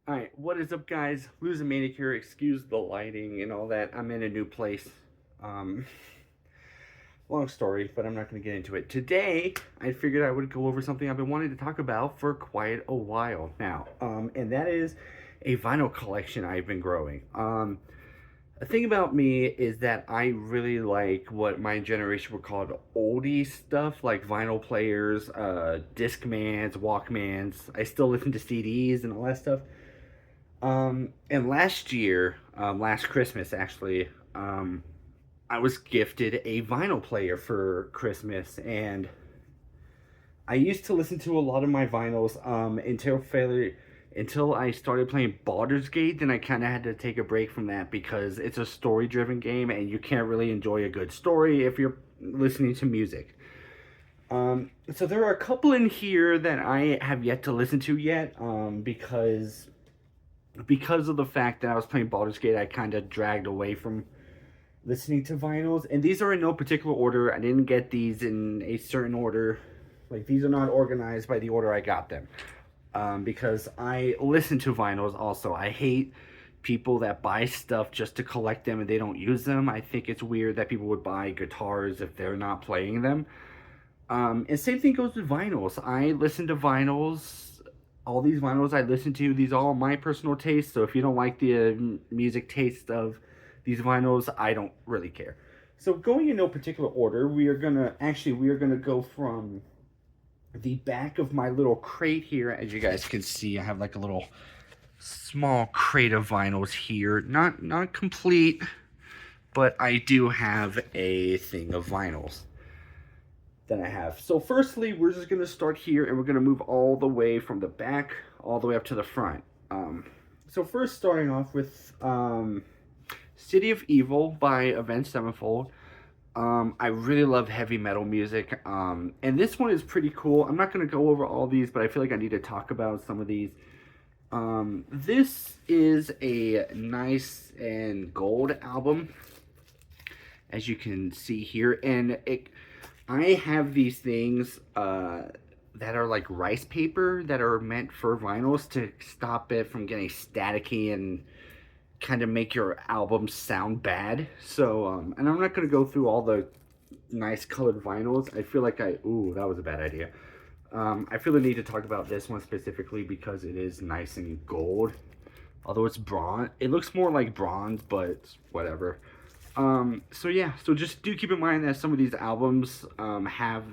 Alright, what is up, guys? Losing Manic here. Excuse the lighting and all that. I'm in a new place. Um, Long story, but I'm not going to get into it. Today, I figured I would go over something I've been wanting to talk about for quite a while now. And that is a vinyl collection I've been growing. The thing about me is that I really like what my generation would call oldie stuff, like vinyl players, Discmans, Walkmans. I still listen to CDs and all that stuff. And last year, last Christmas actually, I was gifted a vinyl player for Christmas, and I used to listen to a lot of my vinyls until I started playing Baldur's Gate. Then I kind of had to take a break from that because it's a story-driven game, and you can't really enjoy a good story if you're listening to music. So there are a couple in here that I have yet to listen to yet, because of the fact that I was playing Baldur's Gate, I kind of dragged away from listening to vinyls. And these are in no particular order. I didn't get these in a certain order. Like, these are not organized by the order I got them. Because I listen to vinyls also. I hate people that buy stuff just to collect them and they don't use them. I think it's weird that people would buy guitars if they're not playing them. And same thing goes with vinyls. I listen to vinyls. All these vinyls I listen to, these are all my personal taste. So if you don't like the music taste of these vinyls, I don't really care. So going in no particular order, we are gonna go from the back of my little crate here. As you guys can see, I have like a little small crate of vinyls here. Not complete, but I do have a thing of vinyls that I have. So firstly, we're just going to start here and we're going to move all the way from the back all the way up to the front. So first starting off with City of Evil by Avenged Sevenfold. I really love heavy metal music, and this one is pretty cool. I'm not going to go over all these, but I feel like I need to talk about some of these. This is a nice and gold album, as you can see here, and I have these things that are like rice paper that are meant for vinyls to stop it from getting staticky and kind of make your album sound bad. So, and I'm not going to go through all the nice colored vinyls. I feel like ooh, that was a bad idea. I feel the need to talk about this one specifically because it is nice and gold. Although it's bronze, it looks more like bronze, but whatever. So yeah, so just do keep in mind that some of these albums have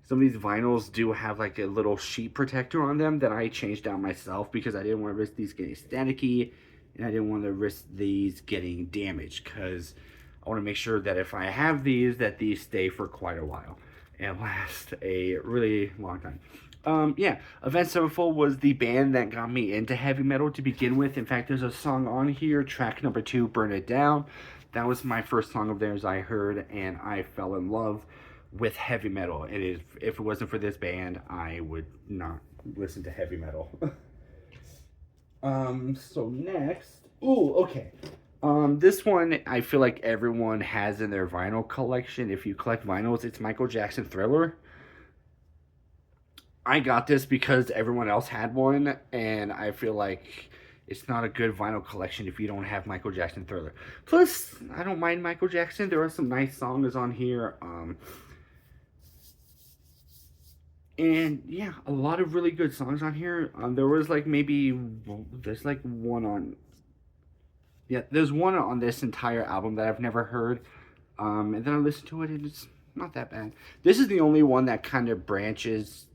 some of these vinyls do have like a little sheet protector on them that I changed out myself because I didn't want to risk these getting staticky and I didn't want to risk these getting damaged because I want to make sure that if I have these, that these stay for quite a while and last a really long time. Yeah, Avenged Sevenfold was the band that got me into heavy metal to begin with. In fact, there's a song on here, track number 2, Burn It Down. That was my first song of theirs I heard, and I fell in love with heavy metal. If it wasn't for this band, I would not listen to heavy metal. So next, ooh, okay. This one I feel like everyone has in their vinyl collection. If you collect vinyls, it's Michael Jackson Thriller. I got this because everyone else had one, and I feel like it's not a good vinyl collection if you don't have Michael Jackson Thriller. Plus, I don't mind Michael Jackson. There are some nice songs on here. And yeah, a lot of really good songs on here. There was like there's like one on, yeah, there's one on this entire album that I've never heard. And then I listened to it and it's not that bad. This is the only one that kind of branches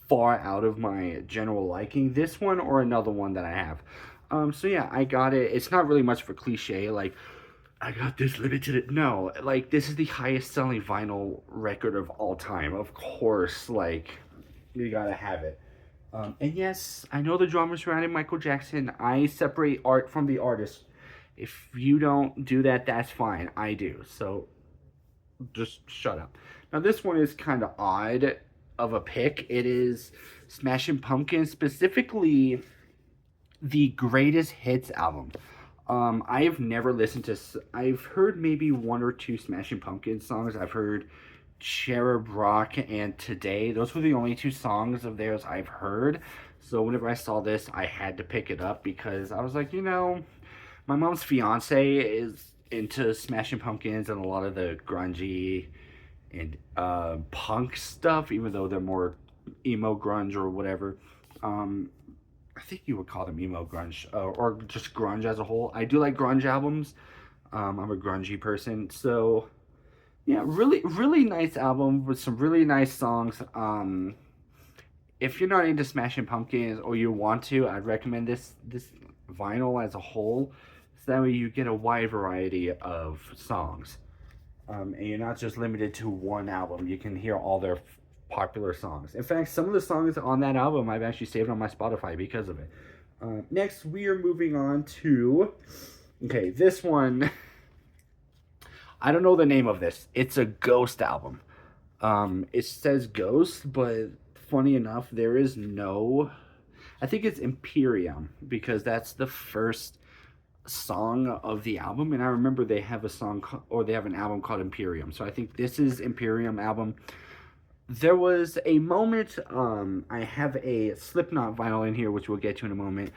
far out of my general liking. This one or another one that I have. So yeah, I got it. It's not really much for cliche, like I got this limited. No, like this is the highest selling vinyl record of all time. Of course, like you gotta have it. And yes, I know the drama surrounding Michael Jackson. I separate art from the artist. If you don't do that, that's fine. I do. So just shut up. Now this one is kind of odd of a pick. It is Smashing Pumpkins, specifically the Greatest Hits album. I've never listened to. I've heard maybe one or two Smashing Pumpkins songs. I've heard Cherub Rock and Today. Those were the only two songs of theirs I've heard. So whenever I saw this, I had to pick it up because I was like, my mom's fiance is into Smashing Pumpkins and a lot of the grungy and punk stuff, even though they're more emo grunge or whatever. Um, I think you would call them emo grunge or just grunge as a whole. I do like grunge albums. I'm a grungy person, so yeah, really, really nice album with some really nice songs. If you're not into Smashing Pumpkins or you want to, I'd recommend this vinyl as a whole, so that way you get a wide variety of songs, and you're not just limited to one album. You can hear all their popular songs. In fact, some of the songs on that album I've actually saved on my Spotify because of it. Next, we are moving on to this one. I don't know the name of this. It's a Ghost album. It says Ghost, but funny enough, there is no. I think it's Imperium because that's the first song of the album, and I remember they have a song or they have an album called Imperium. So I think this is Imperium album. There was a moment. I have a Slipknot vinyl in here, which we'll get to in a moment.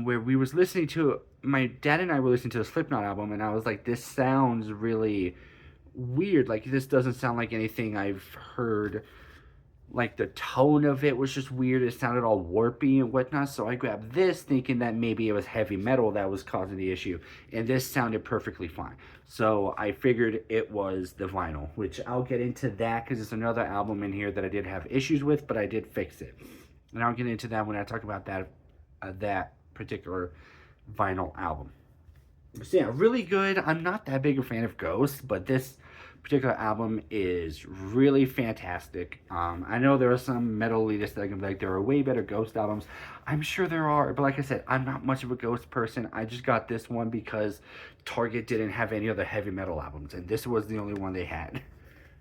Where we was listening to my dad and I were listening to the Slipknot album, and I was like, "This sounds really weird. Like this doesn't sound like anything I've heard." Like the tone of it was just weird. It sounded all warpy and whatnot. So I grabbed this thinking that maybe it was heavy metal that was causing the issue. And this sounded perfectly fine. So I figured it was the vinyl, which I'll get into that because it's another album in here that I did have issues with, but I did fix it. And I'll get into that when I talk about that particular vinyl album. So yeah, really good. I'm not that big a fan of Ghost, but this particular album is really fantastic. I know there are some metal elitists that can be like, there are way better Ghost albums. I'm sure there are, but like I said, I'm not much of a Ghost person. I just got this one because Target didn't have any other heavy metal albums, and this was the only one they had.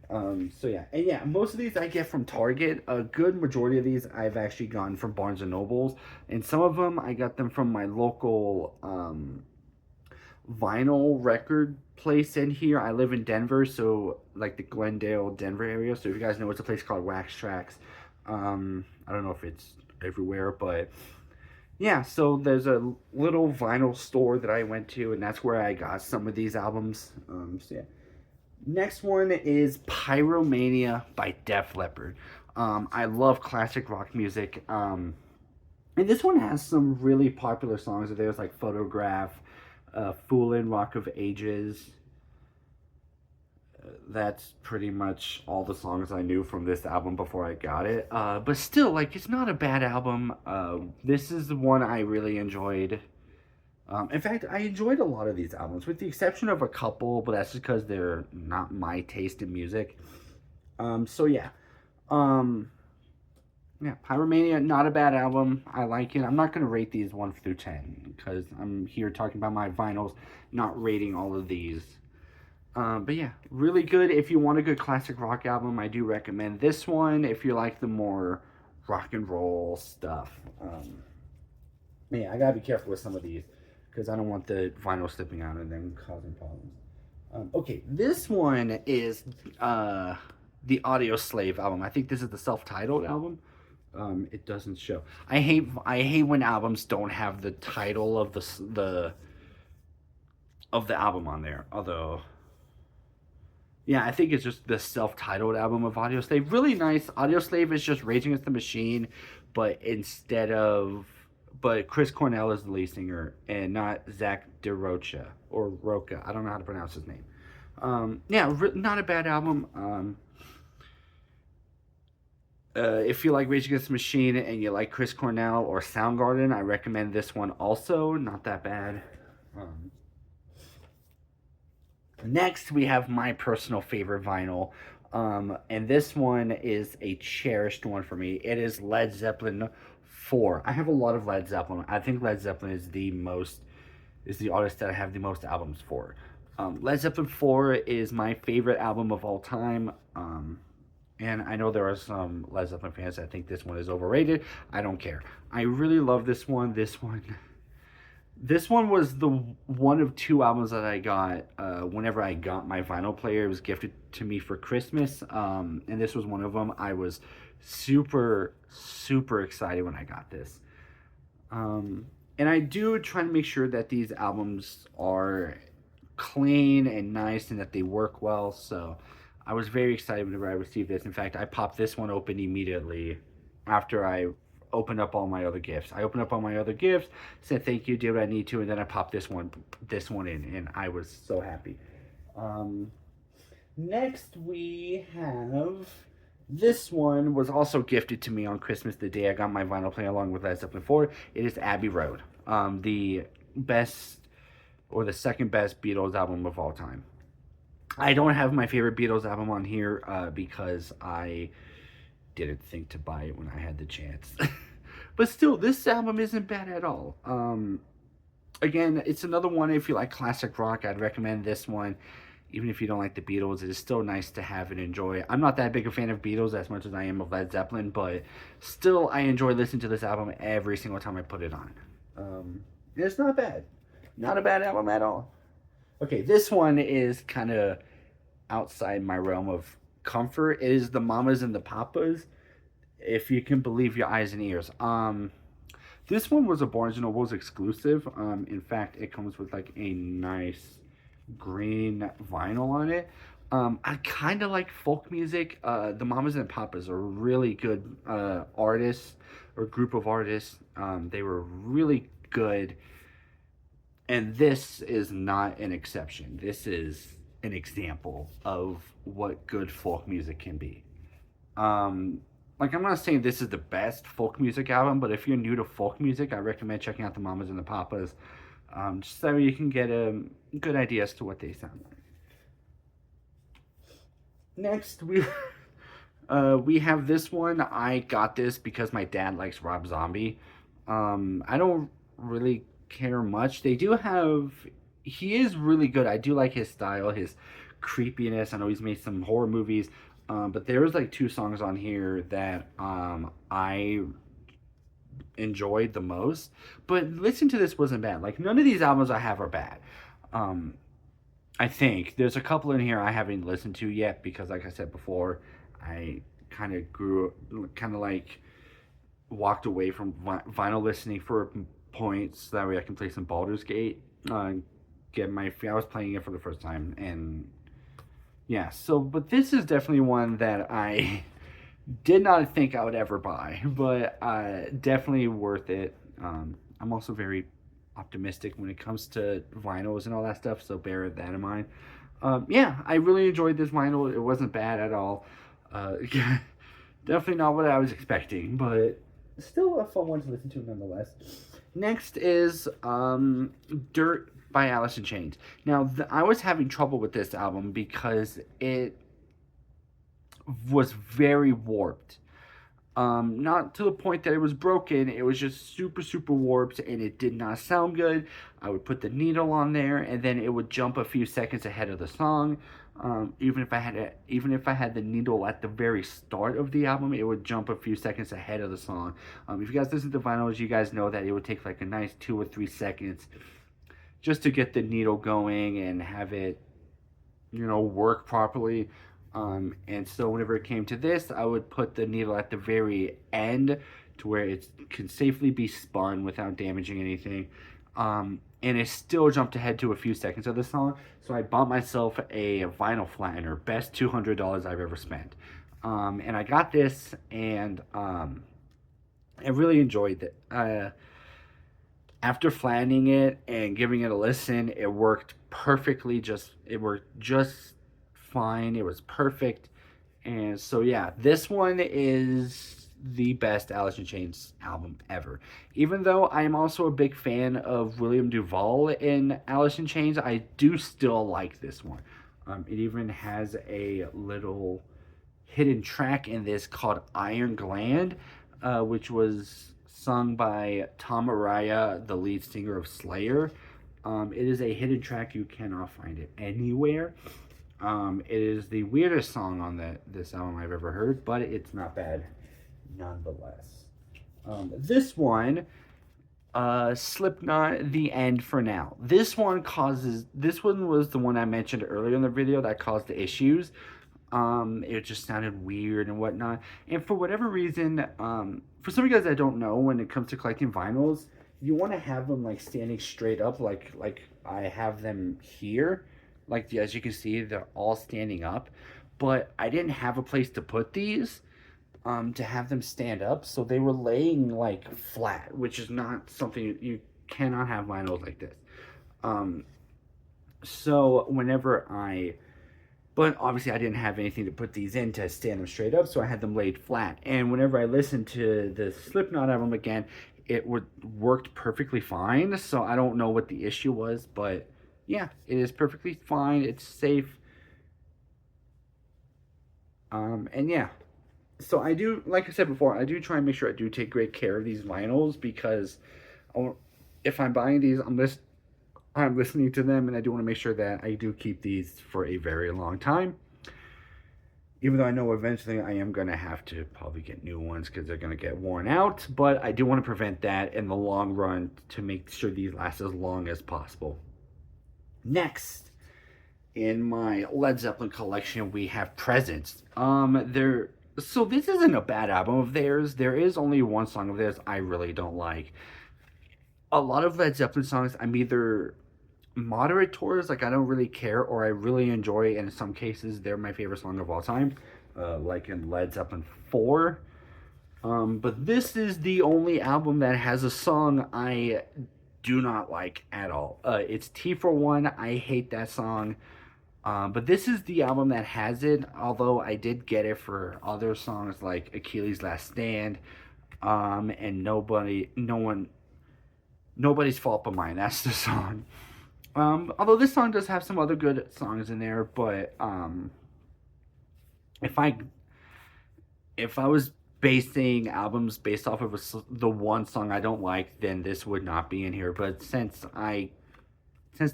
So yeah, and yeah, most of these I get from Target. A good majority of these I've actually gotten from Barnes and Nobles, and some of them I got them from my local vinyl record place in here. I live in Denver, so like the Glendale, Denver area. So if you guys know, it's a place called Wax Trax. I don't know if it's everywhere, but yeah. So there's a little vinyl store that I went to, and that's where I got some of these albums. So yeah. Next one is Pyromania by Def Leppard. I love classic rock music. And this one has some really popular songs. There's like Photograph, Foolin', Rock of Ages. That's pretty much all the songs I knew from this album before I got it. But still, like, it's not a bad album. This is the one I really enjoyed. In fact, I enjoyed a lot of these albums, with the exception of a couple, but that's just because they're not my taste in music. So yeah. Yeah, Pyromania, not a bad album. I like it. I'm not going to rate these 1 through 10 because I'm here talking about my vinyls, not rating all of these. But yeah, really good. If you want a good classic rock album, I do recommend this one. If you like the more rock and roll stuff. Yeah, I got to be careful with some of these because I don't want the vinyl slipping out and then causing problems. Okay, this one is the Audio Slave album. I think this is the self-titled album. It doesn't show. I hate when albums don't have the title of the album on there. Although, yeah, I think it's just the self-titled album of Audio Slave. Really nice. Audio Slave is just Rage Against the Machine, but Chris Cornell is the lead singer and not Zach DeRocha or Rocha. I don't know how to pronounce his name. Yeah, not a bad album. If you like Rage Against the Machine and you like Chris Cornell or Soundgarden, I recommend this one also. Not that bad. Next, we have my personal favorite vinyl. And this one is a cherished one for me. It is Led Zeppelin 4. I have a lot of Led Zeppelin. I think Led Zeppelin is the artist that I have the most albums for. Led Zeppelin 4 is my favorite album of all time. And I know there are some Led Zeppelin fans that think this one is overrated. I don't care. I really love this one. This one was the one of 2 albums that I got whenever I got my vinyl player. It was gifted to me for Christmas. And this was one of them. I was super, super excited when I got this. And I do try to make sure that these albums are clean and nice and that they work well. So I was very excited whenever I received this. In fact, I popped this one open immediately after I opened up all my other gifts. I opened up all my other gifts, said thank you, did what I need to, and then I popped this one in, and I was so happy. Um, Next we have this one was also gifted to me on Christmas, the day I got my vinyl player along with Led Zeppelin 4. It is Abbey Road, the best or the second best Beatles album of all time. I don't have my favorite Beatles album on here because I didn't think to buy it when I had the chance. But still, this album isn't bad at all. Again, it's another one. If you like classic rock, I'd recommend this one. Even if you don't like the Beatles, it is still nice to have and enjoy. I'm not that big a fan of Beatles as much as I am of Led Zeppelin, but still I enjoy listening to this album every single time I put it on. It's not bad. Not a bad album at all. Okay, this one is kind of outside my realm of comfort. It is the Mamas and the Papas, if you can believe your eyes and ears. This one was a Barnes& Noble's exclusive. In fact, it comes with like a nice green vinyl on it. I kind of like folk music. The Mamas and Papas are really good artists or group of artists. They were really good, and this is not an exception. This is an example of what good folk music can be. Like, I'm not saying this is the best folk music album, but if you're new to folk music, I recommend checking out the Mamas and the Papas, just so you can get a good idea as to what they sound like. Next, we have this one. I got this because my dad likes Rob Zombie. I don't really care much. They do have. He is really good. I do like his style, his creepiness. I know he's made some horror movies. But there's like two songs on here that I enjoyed the most. But Listen to This wasn't bad. Like, none of these albums I have are bad. I think there's a couple in here I haven't listened to yet because, like I said before, I kind of like walked away from vinyl listening for points so that way I can play some Baldur's Gate. I was playing it for the first time, and yeah, so, but this is definitely one that I did not think I would ever buy, but definitely worth it. I'm also very optimistic when it comes to vinyls and all that stuff, so bear that in mind. Yeah, I really enjoyed this vinyl. It wasn't bad at all. Definitely not what I was expecting, but still a fun one to listen to nonetheless. Next is Dirt by Alice in Chains. Now, I was having trouble with this album because it was very warped. Not to the point that it was broken. It was just super, super warped, and it did not sound good. I would put the needle on there, and then it would jump a few seconds ahead of the song. Even if I had the needle at the very start of the album, it would jump a few seconds ahead of the song. If you guys listen to vinyls, you guys know that it would take like a nice 2 or 3 seconds just to get the needle going and have it, work properly. And so whenever it came to this, I would put the needle at the very end to where it can safely be spun without damaging anything. And it still jumped ahead to a few seconds of the song. So I bought myself a vinyl flattener, best $200 I've ever spent. And I got this, and I really enjoyed it. After flattening it and giving it a listen, it worked perfectly. It worked just fine. It was perfect. And so yeah, this one is the best Alice in Chains album ever. Even though I am also a big fan of William Duvall in Alice in Chains, I do still like this one. It even has a little hidden track in this called Iron Gland, which was sung by Tom Araya, the lead singer of Slayer. It is a hidden track. You cannot find it anywhere. It is the weirdest song on this album I've ever heard, but it's not bad nonetheless. This one, Slipknot, The End for Now. This one was the one I mentioned earlier in the video that caused the issues. It just sounded weird and whatnot. And for whatever reason, for some of you guys that don't know, when it comes to collecting vinyls, you want to have them like standing straight up, like I have them here. Like as you can see, they're all standing up. But I didn't have a place to put these, to have them stand up, so they were laying like flat, which is not something you cannot have vinyls like this. Um, so whenever I but obviously, I didn't have anything to put these in to stand them straight up, so I had them laid flat. And whenever I listened to the Slipknot album again, it worked perfectly fine. So I don't know what the issue was, but yeah, it is perfectly fine. It's safe. And yeah, so I do, like I said before, I do try and make sure I do take great care of these vinyls because if I'm buying these, I'm listening to them, and I do want to make sure that I do keep these for a very long time. Even though I know eventually I am going to have to probably get new ones because they're going to get worn out, but I do want to prevent that in the long run to make sure these last as long as possible. Next, in my Led Zeppelin collection, we have Presence. So this isn't a bad album of theirs. There is only one song of theirs I really don't like. A lot of Led Zeppelin songs, I'm either moderate towards, like I don't really care, or I really enjoy, and in some cases they're my favorite song of all time, like in Led Zeppelin 4. But this is the only album that has a song I do not like at all. It's T for One. I hate that song. But this is the album that has it, although I did get it for other songs like Achilles' Last Stand, and Nobody's Fault But Mine. That's the song. Although this song does have some other good songs in there, but if I was basing albums based off of the one song I don't like, then this would not be in here. But since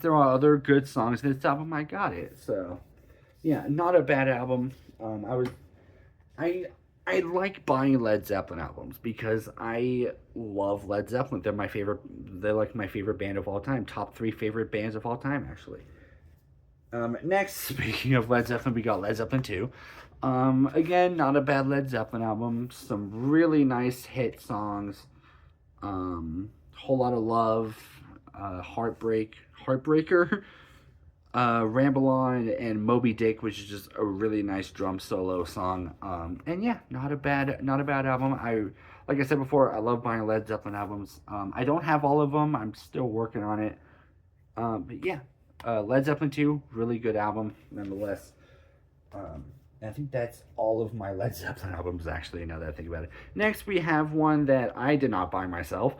there are other good songs in this album, I got it. So yeah, not a bad album. I like buying Led Zeppelin albums because I love Led Zeppelin. They're my favorite. They're like my favorite band of all time. Top 3 favorite bands of all time, actually. Next, speaking of Led Zeppelin, we got Led Zeppelin 2. Again, not a bad Led Zeppelin album. Some really nice hit songs. Whole Lot of Love, Heartbreaker. Ramble On, and Moby Dick, which is just a really nice drum solo song. And yeah, not a bad album. Like I said before, I love buying Led Zeppelin albums. I don't have all of them. I'm still working on it. But yeah, Led Zeppelin 2, really good album nonetheless. I think that's all of my Led Zeppelin albums, actually, now that I think about it. Next, we have one that I did not buy myself.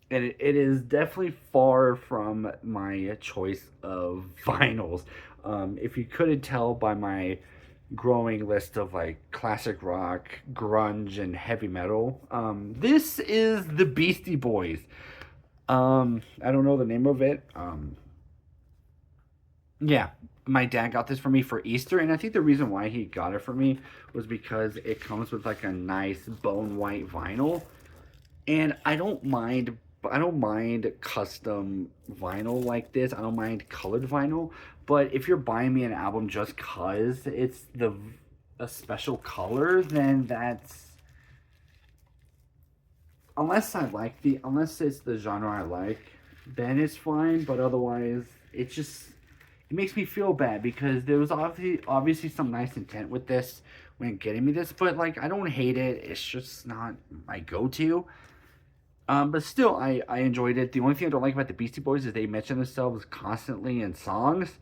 And it is definitely far from my choice of vinyls. If you couldn't tell by my growing list of like classic rock, grunge, and heavy metal, this is the Beastie Boys. I don't know the name of it. Yeah, my dad got this for me for Easter, and I think the reason why he got it for me was because it comes with like a nice bone white vinyl, and I don't mind custom vinyl like this. I don't mind colored vinyl, but if you're buying me an album just cause it's a special color, then that's unless it's the genre I like, then it's fine. But otherwise, it makes me feel bad because there was obviously some nice intent with this when getting me this, but like I don't hate it. It's just not my go-to. But still, I enjoyed it. The only thing I don't like about the Beastie Boys is they mention themselves constantly in songs.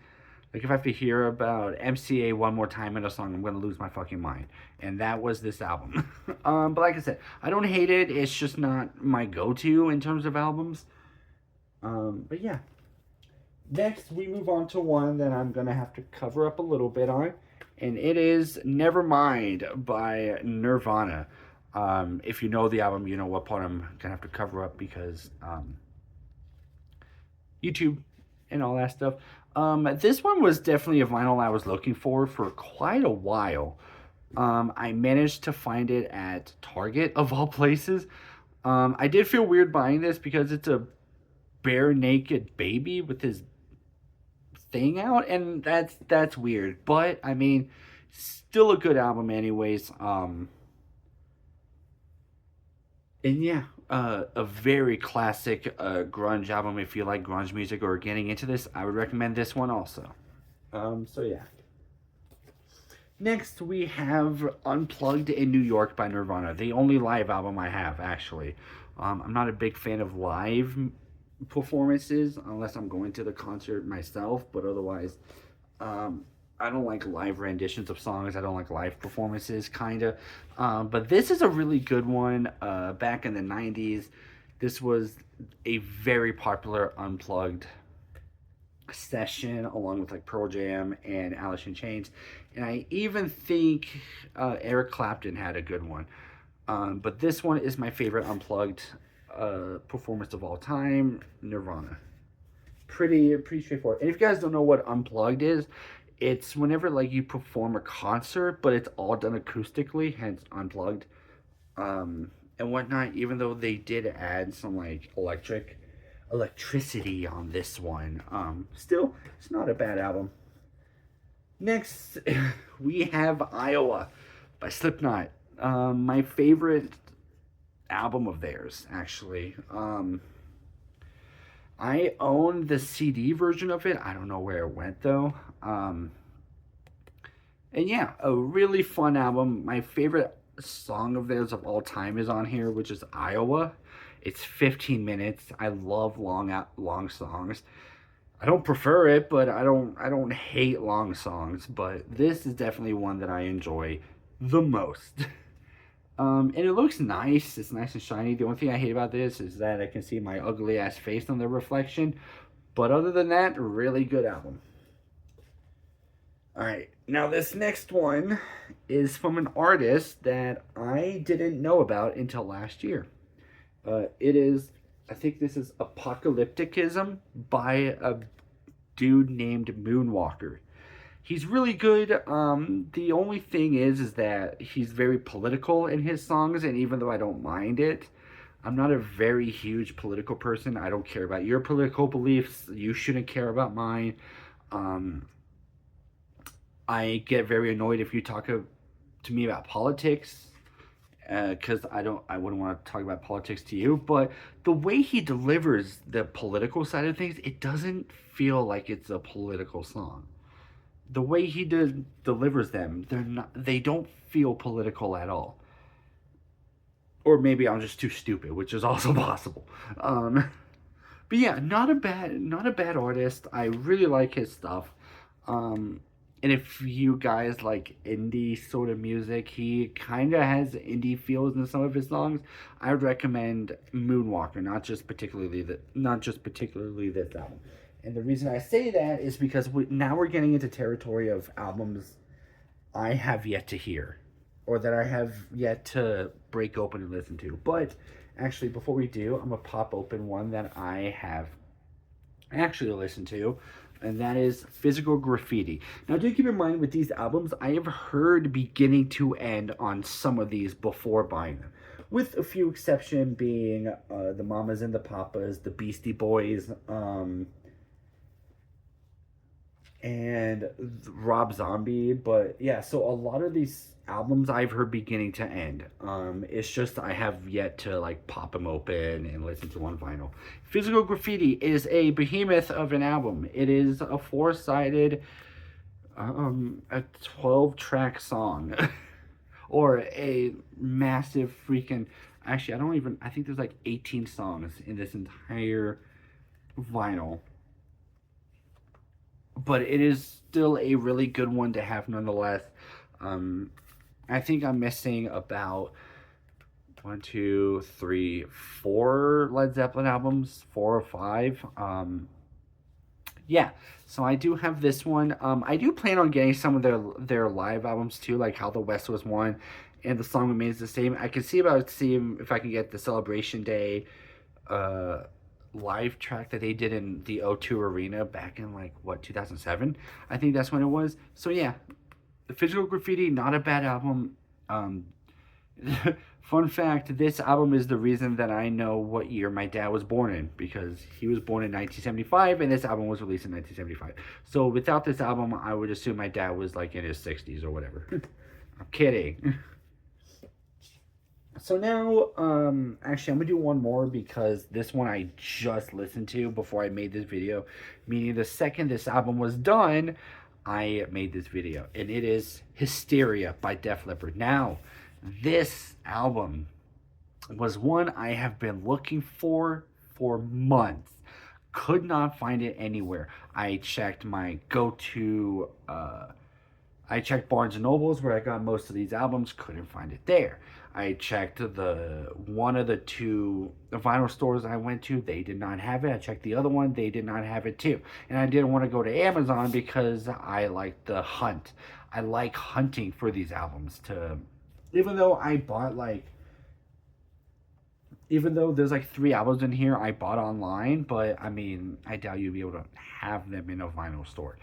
Like, if I have to hear about MCA one more time in a song, I'm going to lose my fucking mind. And that was this album. But like I said, I don't hate it. It's just not my go-to in terms of albums. But yeah. Next, we move on to one that I'm going to have to cover up a little bit on. And it is Nevermind by Nirvana. If you know the album, you know what part I'm gonna have to cover up because YouTube and all that stuff. This one was definitely a vinyl I was looking for quite a while. I managed to find it at Target, of all places. I did feel weird buying this because it's a bare naked baby with his thing out, and that's weird. But I mean, still a good album, anyways. And yeah, a very classic grunge album. If you like grunge music or getting into this, I would recommend this one also. So yeah. Next, we have Unplugged in New York by Nirvana, the only live album I have, actually. I'm not a big fan of live performances unless I'm going to the concert myself, but otherwise, I don't like live renditions of songs. I don't like live performances, kind of. But this is a really good one. Back in the 90s, this was a very popular Unplugged session along with like Pearl Jam and Alice in Chains, and I even think Eric Clapton had a good one. But this one is my favorite Unplugged performance of all time. Nirvana. Pretty straightforward. And if you guys don't know what Unplugged is, it's whenever like you perform a concert, but it's all done acoustically, hence Unplugged, and whatnot. Even though they did add some like electricity on this one. Still, it's not a bad album. Next, we have Iowa by Slipknot. My favorite album of theirs, actually. I own the CD version of it. I don't know where it went though. And yeah, a really fun album. My favorite song of theirs of all time is on here, which is Iowa. It's 15 minutes. I love long songs. I don't prefer it, but I don't hate long songs, but this is definitely one that I enjoy the most. And it looks nice. It's nice and shiny. The only thing I hate about this is that I can see my ugly ass face on the reflection. But other than that, really good album. Alright, now this next one is from an artist that I didn't know about until last year. It is, I think this is Apocalypticism by a dude named Moonwalker. He's really good. The only thing is that he's very political in his songs, and even though I don't mind it, I'm not a very huge political person. I don't care about your political beliefs. You shouldn't care about mine. I get very annoyed if you talk to me about politics, because I wouldn't want to talk about politics to you. But the way he delivers the political side of things, it doesn't feel like it's a political song. The way he delivers them, they don't feel political at all. Or maybe I'm just too stupid, which is also possible. But yeah, not a bad artist. I really like his stuff. And if you guys like indie sort of music, he kind of has indie feels in some of his songs. I would recommend Moonwalker, not just particularly this album. And the reason I say that is because now we're getting into territory of albums I have yet to hear, or that I have yet to break open and listen to. But actually, before we do, I'm gonna pop open one that I have actually listened to, and that is Physical Graffiti. Now, do keep in mind with these albums, I have heard beginning to end on some of these before buying them, with a few exceptions being the Mamas and the Papas, the Beastie Boys, and Rob Zombie. But yeah, so a lot of these albums I've heard beginning to end. It's just I have yet to like pop them open and listen to on vinyl. Physical Graffiti is a behemoth of an album. It is a four-sided, a 12-track song, or a massive freaking. Actually, I think there's like 18 songs in this entire vinyl. But it is still a really good one to have nonetheless. I think I'm missing about 1, 2, 3, 4 Led Zeppelin albums, 4 or 5. Yeah, so I do have this one. I do plan on getting some of their live albums too, like How the West Was Won and The Song Remains the Same. I can see if I can get the Celebration Day live track that they did in the O2 Arena back in 2007. I think that's when it was. So yeah, the Physical Graffiti, not a bad album. Fun fact, this album is the reason that I know what year my dad was born in, because he was born in 1975 and this album was released in 1975. So without this album, I would assume my dad was like in his 60s or whatever. I'm kidding. So now, actually, I'm gonna do one more because this one I just listened to before I made this video. Meaning, the second this album was done, I made this video, and it is Hysteria by Def Leppard. Now, this album was one I have been looking for months. Could not find it anywhere. I checked my go-to. I checked Barnes and Nobles where I got most of these albums. Couldn't find it there. I checked the one of the two vinyl stores I went to. They did not have it. I checked the other one. They did not have it too. And I didn't want to go to Amazon because I like the hunt. I like hunting for these albums. Even though I bought even though there's like 3 albums in here I bought online, but I mean, I doubt you'd be able to have them in a vinyl store.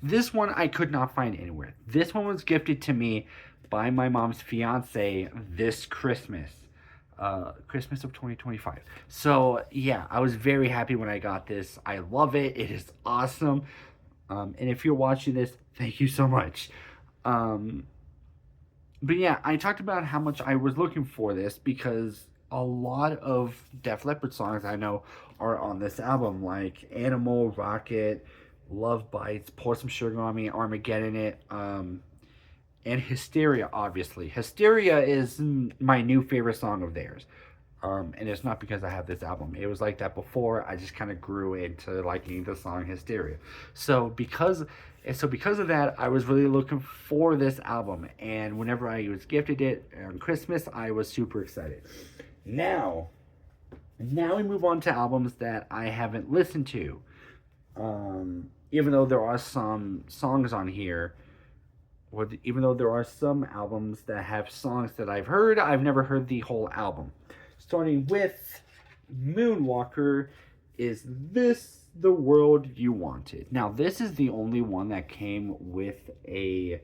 This one I could not find anywhere. This one was gifted to me by my mom's fiance this Christmas. Christmas of 2025. So yeah, I was very happy when I got this. I love it. It is awesome. And if you're watching this, thank you so much. But yeah, I talked about how much I was looking for this because a lot of Def Leppard songs I know are on this album, like Animal, Rocket, Love Bites, Pour Some Sugar on Me, Armageddon It, and Hysteria, obviously. Hysteria is my new favorite song of theirs. And it's not because I have this album. It was like that before. I just kind of grew into liking the song Hysteria. So because of that, I was really looking for this album. And whenever I was gifted it on Christmas, I was super excited. Now we move on to albums that I haven't listened to. Even though there are some songs on here, even though there are some albums that have songs that I've heard, I've never heard the whole album. Starting with Moonwalker, Is This the World You Wanted? Now, this is the only one that came with a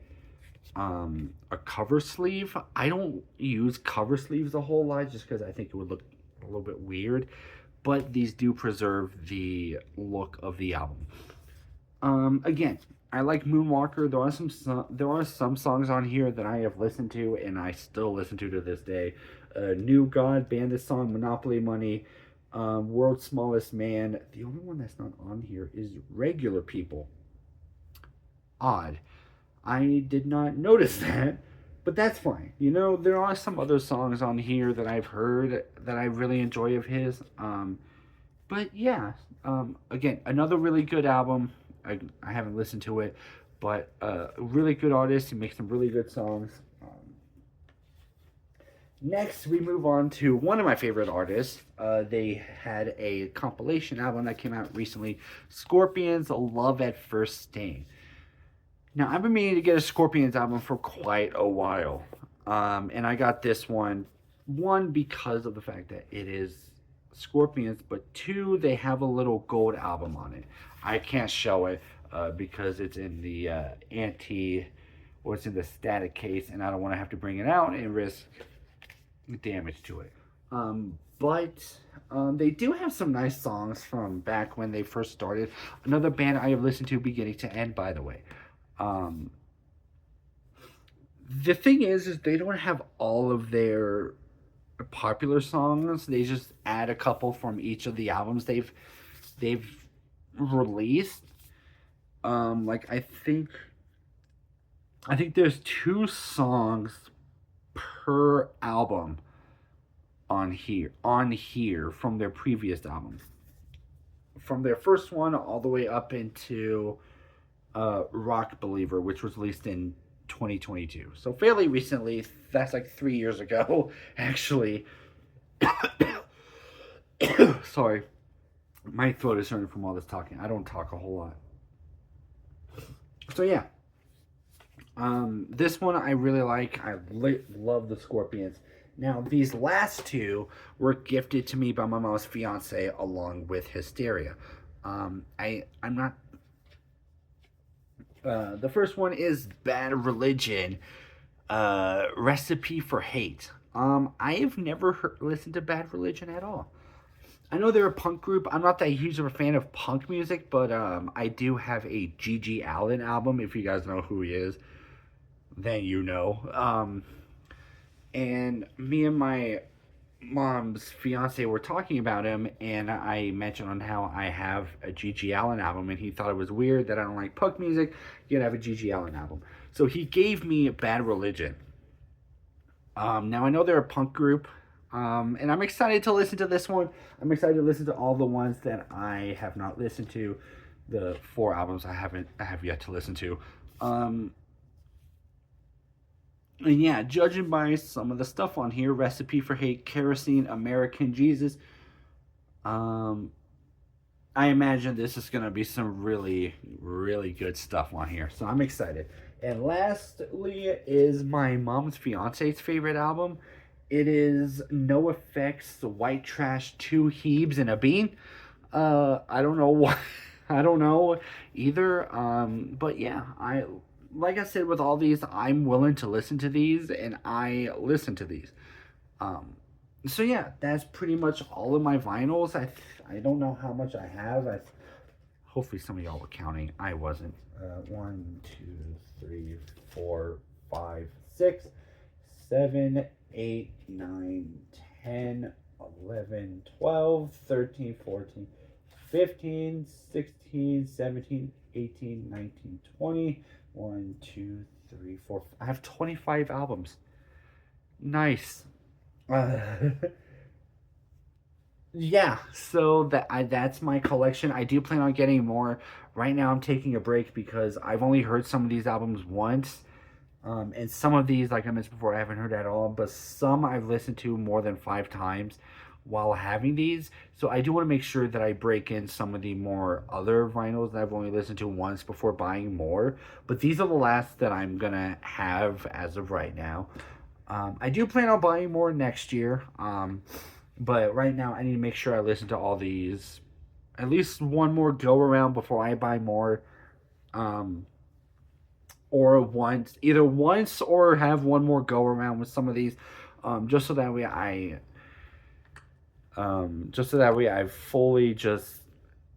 cover sleeve. I don't use cover sleeves a whole lot just because I think it would look a little bit weird, but these do preserve the look of the album. Again, I like Moonwalker. There are some songs on here that I have listened to and I still listen to this day. New God, Bandit Song, Monopoly Money, World's Smallest Man. The only one that's not on here is Regular People. Odd. I did not notice that, but that's fine. You know, there are some other songs on here that I've heard that I really enjoy of his. But yeah, again, another really good album. I haven't listened to it, but a really good artist. He makes some really good songs. Next, we move on to one of my favorite artists. They had a compilation album that came out recently, Scorpions, Love at First Sting. Now, I've been meaning to get a Scorpions album for quite a while. And I got this one because of the fact that it is Scorpions, but 2, they have a little gold album on it. I can't show it because it's in the it's in the static case, and I don't want to have to bring it out and risk damage to it. But they do have some nice songs from back when they first started. Another band I have listened to beginning to end, by the way. The thing is they don't have all of their popular songs. They just add a couple from each of the albums they've released. Like I think there's 2 songs per album on here from their previous albums. From their first one all the way up into Rock Believer, which was released in 2022. So fairly recently. That's like 3 years ago, actually. Sorry. My throat is hurting from all this talking. I don't talk a whole lot. So yeah. This one I really like. I love the Scorpions. Now, these last 2 were gifted to me by my mom's fiance along with Hysteria. I'm not... the first one is Bad Religion, Recipe for Hate. I've never listened to Bad Religion at all. I know they're a punk group. I'm not that huge of a fan of punk music, but I do have a G.G. Allin album. If you guys know who he is, then you know. And me and my mom's fiance were talking about him, and I mentioned on how I have a G.G. Allin album, and he thought it was weird that I don't like punk music. You gotta have a G.G. Allin album. So he gave me Bad Religion. Now I know they're a punk group, and I'm excited to listen to this one. I'm excited to listen to all the ones that I have not listened to, the 4 albums I have yet to listen to. And yeah, judging by some of the stuff on here, Recipe for Hate, Kerosene, American Jesus, um, I imagine this is going to be some really, really good stuff on here. So I'm excited. And lastly is my mom's fiance's favorite album. It is NoFX, White Trash, 2 Hebes and a Bean. I don't know why. I don't know either. But yeah, like I said, with all these, I'm willing to listen to these, and I listen to these. So yeah, that's pretty much all of my vinyls. I don't know how much I have. Hopefully some of y'all were counting. I wasn't. 1, 2, 3, 4, 5, 6, 7, 8, 9, 10, 11, 12, 13, 14, 15, 16, 17, 18, 19, 20. 1, 2, 3, 4. I have 25 albums. Nice. Yeah, so that's my collection. I do plan on getting more. Right now I'm taking a break because I've only heard some of these albums once. And some of these, like I mentioned before, I haven't heard at all, but some I've listened to more than 5 times while having these. So I do want to make sure that I break in some of the more other vinyls that I've only listened to once before buying more. But these are the last that I'm going to have as of right now. I do plan on buying more next year. But right now I need to make sure I listen to all these at least one more go around before I buy more. Or either once or have one more go around with some of these. Just so that way I've fully just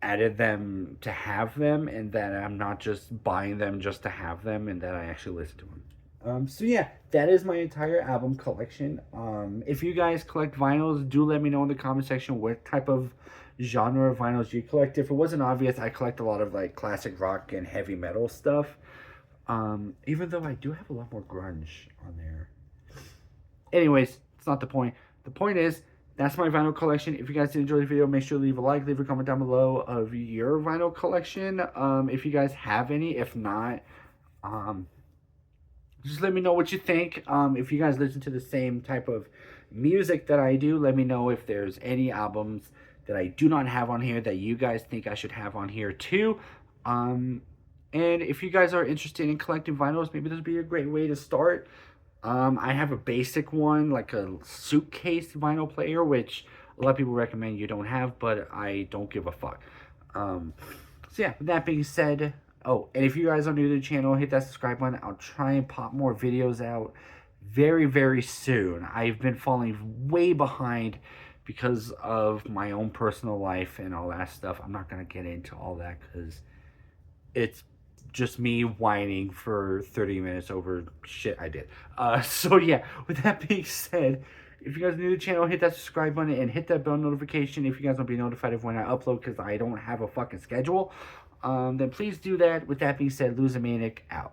added them to have them, and that I'm not just buying them just to have them, and that I actually listen to them. So yeah, that is my entire album collection. If you guys collect vinyls, do let me know in the comment section what type of genre of vinyls you collect. If it wasn't obvious, I collect a lot of like classic rock and heavy metal stuff. Even though I do have a lot more grunge on there. Anyways, it's not the point. The point is, that's my vinyl collection. If you guys did enjoy the video, make sure to leave a like, leave a comment down below of your vinyl collection. If you guys have any. If not, just let me know what you think. If you guys listen to the same type of music that I do, let me know if there's any albums that I do not have on here that you guys think I should have on here too. And if you guys are interested in collecting vinyls, maybe this would be a great way to start. I have a basic one, like a suitcase vinyl player, which a lot of people recommend you don't have, but I don't give a fuck. So yeah, with that being said, oh, and if you guys are new to the channel, hit that subscribe button. I'll try and pop more videos out very, very soon. I've been falling way behind because of my own personal life and all that stuff. I'm not going to get into all that because it's just me whining for 30 minutes over shit I did. So yeah, with that being said, if you guys are new to the channel, hit that subscribe button and hit that bell notification if you guys want to be notified of when I upload, because I don't have a fucking schedule. Then please do that. With that being said, Losomaniac out.